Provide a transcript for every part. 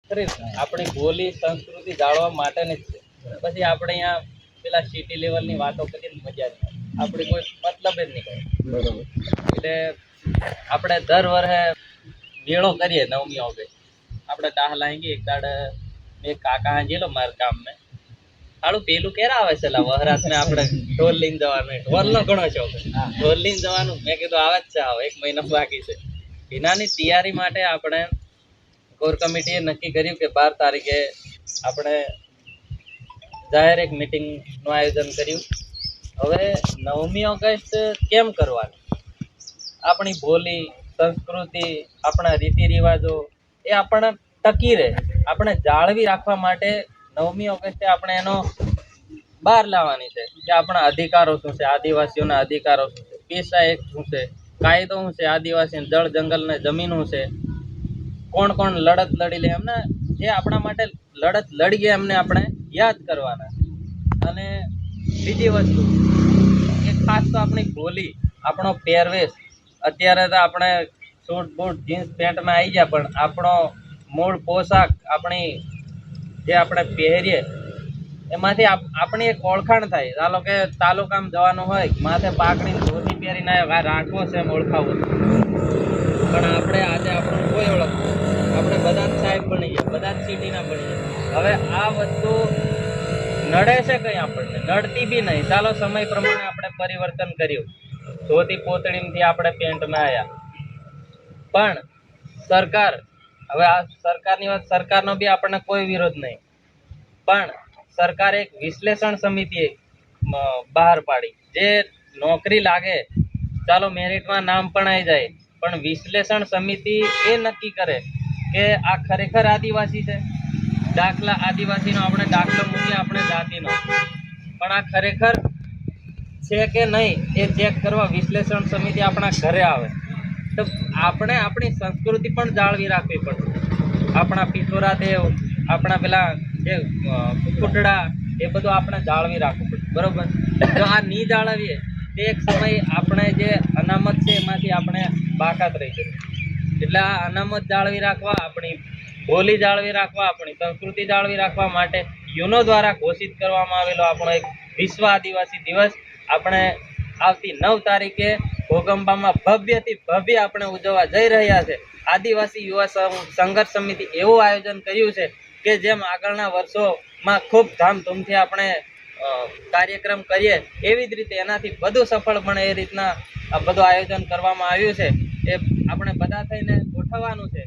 આપણી બોલી સંસ્કૃતિ જાળવવા માટેની જ છે. પછી આપણે અહીંયા પેલા સિટી લેવલની વાતો કરીને મજા નહીં આવે. આપણે કોઈ મતલબ જ નહીં કરે. બરોબર. એટલે આપણે દર વર્ષે મેળો કરીએ 9મી ઓગસ્ટ. આપણે દાખલા અહીં એક દાડ એક કાકા હાંજેલો મારા ગામ મેં હાલું પેલું કેરા આવે છે વહરાત ને આપણે ઢોલ લઈને જવાનું. ઢોલનો ઘણો શોખ. ઢોલ લઈને જવાનું મેં કીધું આવે જ છે, આવો 1 મહિનો બાકી છે. એનાની તૈયારી માટે આપણે કોર કમિટીએ નક્કી કર્યું કે 12 તારીખે આપણે જાહેર એક મિટિંગનું આયોજન કર્યું. હવે 9મી ઓગસ્ટ કેમ કરવાનું, આપણી બોલી સંસ્કૃતિ આપણા રીતિ રિવાજો એ આપણે ટકી રહે, આપણે જાળવી રાખવા માટે 9મી ઓગસ્ટે આપણે એનો બહાર લાવવાની છે કે આપણા અધિકારો શું છે, આદિવાસીઓના અધિકારો શું છે, પેશા એક શું છે, કાયદો શું છે, આદિવાસી જળ જંગલ ને જમીન શું છે, કોણ કોણ લડત લડી લે એમને જે આપણા માટે લડત લડી ગયા એમને આપણે યાદ કરવાના. અને બીજી વસ્તુ કે ખાસ તો આપણી બોલી, આપણો પહેરવેશ. અત્યારે તો આપણે સૂટ બૂટ જીન્સ પેન્ટમાં આવી ગયા, પણ આપણો મૂળ પોશાક આપણી જે આપણે પહેરીએ એમાંથી આપણી એક ઓળખાણ થાય. ચાલો કે તાલુકામાં જવાનું હોય, માથે પાકડીને ધોતી પહેરીને આવ્યો, રાખવો છે એમ ઓળખાવું, પણ આપણે આજે આપણું કોઈ ઓળખતું, આપણે બધા જ સાહેબ બની ગયા, બધા જ સિટીના બની ગયા. હવે આ વસ્તુ નડે છે કંઈ આપણને, નડતી બી નહીં. ચાલો સમય પ્રમાણે આપણે પરિવર્તન કર્યું, ધોતી પોતળીમાંથી આપણે પેન્ટમાં આવ્યા. પણ સરકાર, હવે આ સરકારની વાત, સરકારનો બી આપણને કોઈ વિરોધ નહીં, પણ સરકારે એક વિશ્લેષણ સમિતિ બહાર પાડી. જે નોકરી લાગે, ચાલો મેરિટમાં નામ પણ આવી જાય, પણ વિશ્લેષણ સમિતિ એ નક્કી કરે કે આ ખરેખર આદિવાસી છે. દાખલા આદિવાસીનો આપણે દાખલો મૂકીએ આપણે જાતિનો, પણ આ ખરેખર છે કે નહીં એ ચેક કરવા વિશ્લેષણ સમિતિ આપણા ઘરે આવે. તો આપણે આપણી સંસ્કૃતિ પણ જાળવી રાખવી પડશે. આપણા પિથોરા દેવ, આપણા પેલા જે કુકુટડા, એ બધું આપણે જાળવી રાખવું પડશે. બરોબર? જો આ નહીં જાળવીએ તે એક સમય આપણે જે અનામત છે એમાંથી આપણે બાકાત રહી જઈએ. એટલે આ અનામત જાળવી રાખવા, આપણી બોલી જાળવી રાખવા, આપણી સંસ્કૃતિ જાળવી રાખવા માટે યુનો દ્વારા ઘોષિત કરવામાં આવેલો આપણો એક વિશ્વ આદિવાસી દિવસ આપણે આવતી 9 તારીખે ઘોગંબામાં ભવ્યથી ભવ્ય આપણે ઉજવવા જઈ રહ્યા છે. આદિવાસી યુવા સંઘર્ષ સમિતિ એવું આયોજન કર્યું છે કે જેમ આગળના વર્ષોમાં ખૂબ ધામધૂમથી આપણે કાર્યક્રમ કરીએ એવી જ રીતે એનાથી વધુ સફળ બને એ રીતના આ બધું આયોજન કરવામાં આવ્યું છે. એ આપણે બધા થઈને ગોઠવવાનું છે.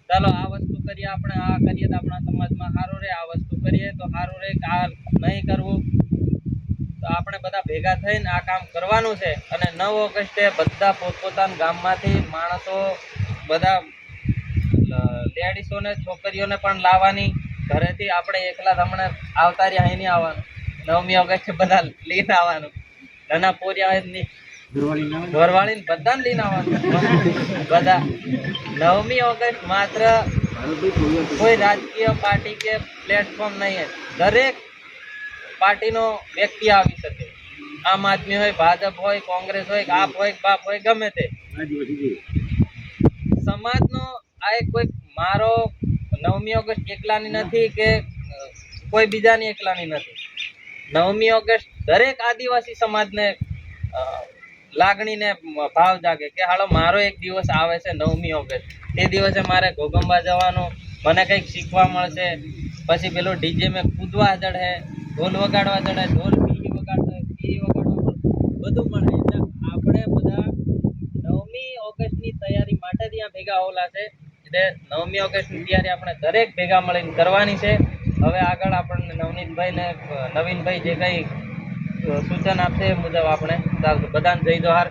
ચાલો આ વસ્તુ કરીએ, આપણે આ કરીએ તો આપણા સમાજમાં સારું રહે, આ વસ્તુ કરીએ તો સારું રહે, આ નહીં કરવું તો આપણે બધા ભેગા થઈને આ કામ કરવાનું છે. અને 9 ઓગસ્ટે બધા પોતપોતાના ગામમાંથી માણસો, બધા લેડીસોને છોકરીઓને પણ લાવવાની ઘરેથી. આપણે એકલા હમણાં આવતા રહ્યા અહીં નહીં આવવાનું, 9મી ઓગસ્ટે બધા લઈને આવવાનું. નાના પોરિયા હોય ઢોરવાળીને બધાને લઈને આવવાનું. બધા 9મી ઓગસ્ટ માત્ર કોઈ રાજકીય પાર્ટી કે પ્લેટફોર્મ નહીં, દરેક પાર્ટીનો વ્યક્તિ આવી શકે. આમ આદમી હોય, ભાજપ હોય, કોંગ્રેસ હોય, આપ હોય, બાપ હોય, ગમે તે સમાજનો આ એક કોઈ મારો 9મી ઓગસ્ટ એકલાની નથી કે કોઈ બીજાની એકલાની નથી. 9મી ઓગસ્ટ દરેક આદિવાસી સમાજને લાગણીને ભાવ જાગે કે હાલો મારો એક દિવસ આવે છે 9મી ઓગસ્ટ, તે દિવસે મારે ઘોગંબા જવાનું, મને કંઈક શીખવા મળશે. પછી પેલું ડીજે મેં કૂદવા ચડે, ઢોલ વગાડવા ચડે, ઢોલ પીરી વગાડવા બધું મળે. એટલે આપણે બધા 9મી ઓગસ્ટની તૈયારી માટે જ અહીંયા ભેગા હોલા છે. એટલે 9મી ઓગસ્ટની તૈયારી આપણે દરેક ભેગા મળીને કરવાની છે. હવે આગળ આપણને નવીનભાઈ જે કંઈ સૂચન આપશે એ મુજબ આપણે બધાને જય જોહાર.